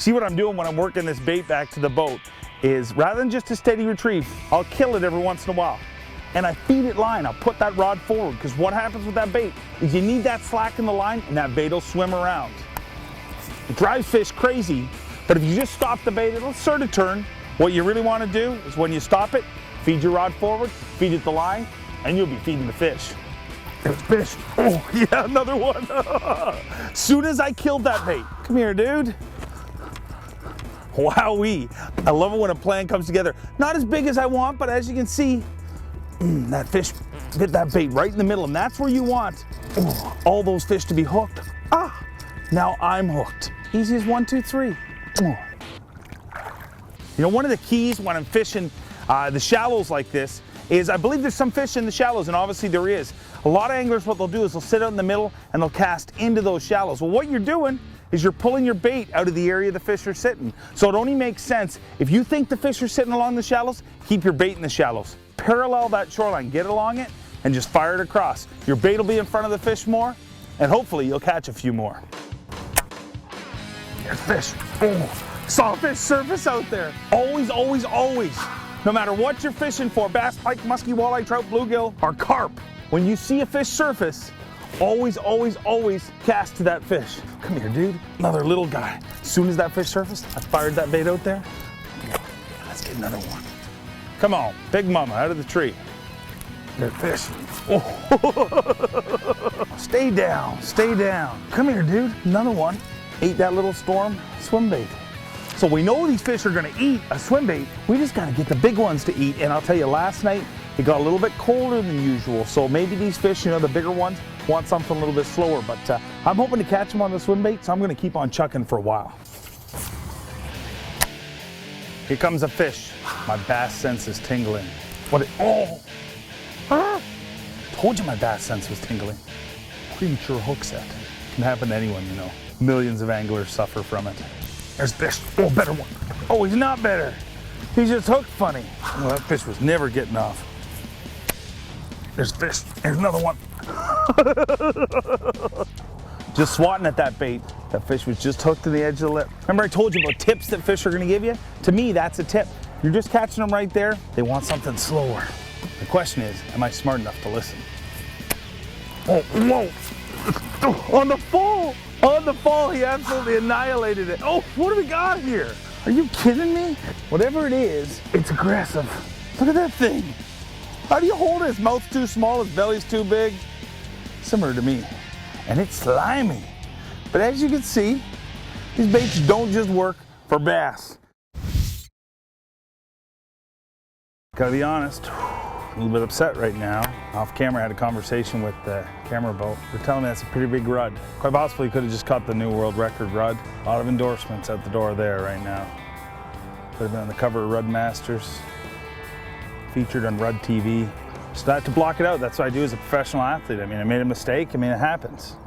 See what I'm doing when I'm working this bait back to the boat is rather than just a steady retrieve, I'll kill it every once in a while. And I feed it line, I'll put that rod forward, because what happens with that bait is you need that slack in the line and that bait will swim around. It drives fish crazy, but if you just stop the bait, it'll sort of turn. What you really want to do is when you stop it, feed your rod forward, feed it the line, and you'll be feeding the fish. There's fish. Oh, yeah, another one. Soon as I killed that bait. Come here, dude. Wowee. I love it when a plan comes together. Not as big as I want, but as you can see, that fish hit that bait right in the middle, and that's where you want all those fish to be hooked. Ah, now I'm hooked. Easy as 1, 2, 3. You know, one of the keys when I'm fishing the shallows like this is I believe there's some fish in the shallows, and obviously there is. A lot of anglers, what they'll do is they'll sit out in the middle and they'll cast into those shallows. Well, what you're doing is you're pulling your bait out of the area the fish are sitting. So it only makes sense, if you think the fish are sitting along the shallows, keep your bait in the shallows. Parallel that shoreline, get along it, and just fire it across. Your bait will be in front of the fish more, and hopefully you'll catch a few more. There's fish. Oh, saw fish surface out there. Always, always, always, no matter what you're fishing for, bass, pike, muskie, walleye, trout, bluegill, or carp, when you see a fish surface, always, always, always cast to that fish. Come here, dude. Another little guy. As soon as that fish surfaced, I fired that bait out there. Let's get another one. Come on, big mama, out of the tree. Good fish. Oh. Stay down, stay down. Come here, dude. Another one. Ate that little storm swim bait. So we know these fish are gonna eat a swim bait. We just gotta get the big ones to eat. And I'll tell you, last night, it got a little bit colder than usual. So maybe these fish, you know, the bigger ones, want something a little bit slower. But I'm hoping to catch them on the swim bait, so I'm gonna keep on chucking for a while. Here comes a fish. My bass sense is tingling. Oh! Ah! Told you my bass sense was tingling. Premature hook set. Can happen to anyone, you know. Millions of anglers suffer from it. There's fish. Oh, better one. Oh, he's not better. He's just hooked funny. Well, that fish was never getting off. There's fish. There's another one. Just swatting at that bait. That fish was just hooked to the edge of the lip. Remember I told you about tips that fish are gonna give you? To me, that's a tip. You're just catching them right there. They want something slower. The question is, am I smart enough to listen? Oh, whoa. On the fall. On the fall, he absolutely annihilated it. Oh, what do we got here? Are you kidding me? Whatever it is, it's aggressive. Look at that thing. How do you hold it? His mouth's too small, his belly's too big. Similar to me. And it's slimy. But as you can see, these baits don't just work for bass. Gotta be honest, a little bit upset right now. Off camera, I had a conversation with the camera boat. They're telling me that's a pretty big rud. Quite possibly could have just caught the new world record rud. A lot of endorsements at the door there right now. Could have been on the cover of Rud Masters, featured on Rud TV. So I had to block it out. That's what I do as a professional athlete. I mean, I made a mistake. I mean, it happens.